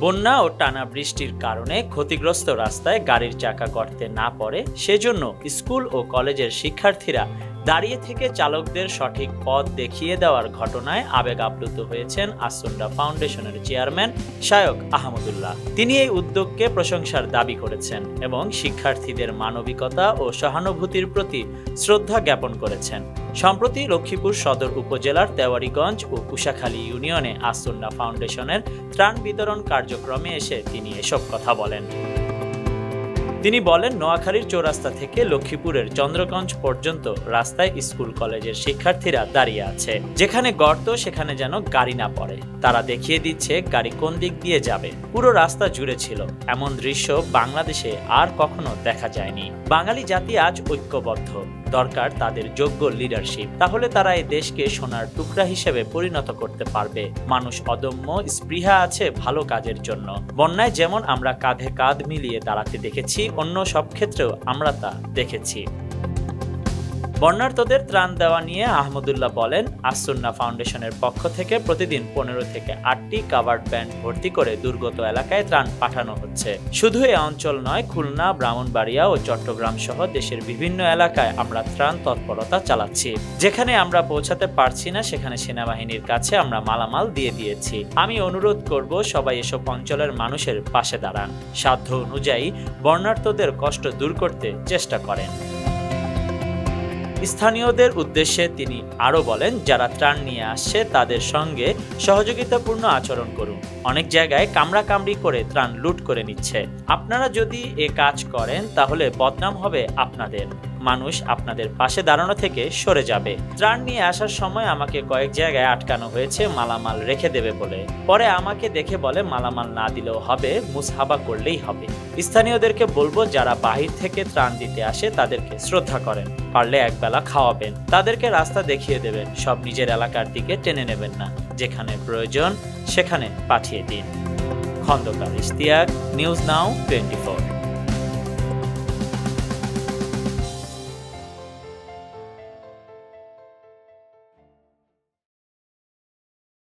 বন্যা ও টানা বৃষ্টির কারণে ক্ষতিগ্রস্ত রাস্তায় গাড়ির চাকা গর্তে না পড়ে সেজন্য স্কুল ও কলেজের শিক্ষার্থীরা দাঁড়িয়ে থেকে চালকদের সঠিক পথ দেখিয়ে দেওয়ার ঘটনায় আবেগ আপ্লুত হয়েছেন আসুন্ডা ফাউন্ডেশনের চেয়ারম্যান শায়ক আহমদুল্লাহ। তিনি এই উদ্যোগকে প্রশংসার দাবি করেছেন এবং শিক্ষার্থীদের মানবিকতা ও সহানুভূতির প্রতি শ্রদ্ধা জ্ঞাপন করেছেন। সম্প্রতি লক্ষ্মীপুর সদর উপজেলার তেওয়ারীগঞ্জ ও কুশাখালী ইউনিয়নে আসুন্ডা ফাউন্ডেশনের ত্রাণ বিতরণ কার্যক্রমে এসে তিনি এসব কথা বলেন। তিনি বলেন, নোয়াখালীর চৌরাস্তা থেকে লক্ষ্মীপুরের চন্দ্রগঞ্জ পর্যন্ত রাস্তায় স্কুল কলেজের শিক্ষার্থীরা দাঁড়িয়ে আছে। যেখানে গর্ত সেখানে যেন গাড়ি না পড়ে। তারা দেখিয়ে দিচ্ছে গাড়ি কোন দিক দিয়ে যাবে। পুরো রাস্তা জুড়ে ছিল। এমন দৃশ্য বাংলাদেশে আর কখনো দেখা যায়নি। বাঙালি জাতি আজ ঐক্যবদ্ধ। দরকার তাদের যোগ্য লিডারশিপ। তাহলে তারা এই দেশকে সোনার টুকরা হিসেবে পরিণত করতে পারবে। মানুষ অদম্য স্পৃহা আছে ভালো কাজের জন্য। বন্যায় যেমন আমরা কাঁধে কাঁধ মিলিয়ে দাঁড়াতে দেখেছি, অন্য সব ক্ষেত্রেও আমরা তা দেখেছি। বন্যার্তদের ত্রাণ দেওয়া নিয়ে আহমদুল্লাহ বলেন, আসুন্না ফাউন্ডেশনের পক্ষ থেকে প্রতিদিন 15 থেকে 8টি কাভার্ড ভ্যান ভর্তি করে দুর্গত এলাকায় ত্রাণ পাঠানো হচ্ছে। শুধু এই অঞ্চল নয়, খুলনা, ব্রাহ্মণবাড়িয়া ও চট্টগ্রাম সহ দেশের বিভিন্ন এলাকায় আমরা ত্রাণ তৎপরতা চালাচ্ছি। যেখানে আমরা পৌঁছাতে পারছি না সেখানে সেনাবাহিনীর কাছে আমরা মালামাল দিয়ে দিয়েছি। আমি অনুরোধ করব সবাই এসব অঞ্চলের মানুষের পাশে দাঁড়ান। সাধ্য অনুযায়ী বন্যার্তদের কষ্ট দূর করতে চেষ্টা করেন। স্থানীয়দের উদ্দেশ্যে তিনি আরও বলেন, যারা ত্রাণ নিয়ে আসছে তাদের সঙ্গে সহযোগিতাপূর্ণ আচরণ করুন। অনেক জায়গায় কামড়াকামড়ি করে ত্রাণ লুট করে নিচ্ছে। আপনারা যদি এ কাজ করেন তাহলে বদনাম হবে আপনাদের। মানুষ আপনাদের পাশে দাঁড়ানো থেকে সরে যাবে। ত্রাণ নিয়ে আসার সময় আমাকে কয়েক জায়গায় আটকানো হয়েছে মালামাল রেখে দেবে বলে। পরে আমাকে দেখে বলে মালামাল না দিলেও হবে, মুসহাবা করলেই হবে। স্থানীয়দেরকে বলবো যারা বাহির থেকে ত্রাণ দিতে আসে তাদেরকে শ্রদ্ধা করেন, পারলে একবেলা খাওয়াবেন, তাদেরকে রাস্তা দেখিয়ে দেবেন। সব নিজের এলাকার দিকে টেনে নেবেন না। যেখানে প্রয়োজন সেখানে পাঠিয়ে দিন। Khandakar Ishtiaq, news now 24।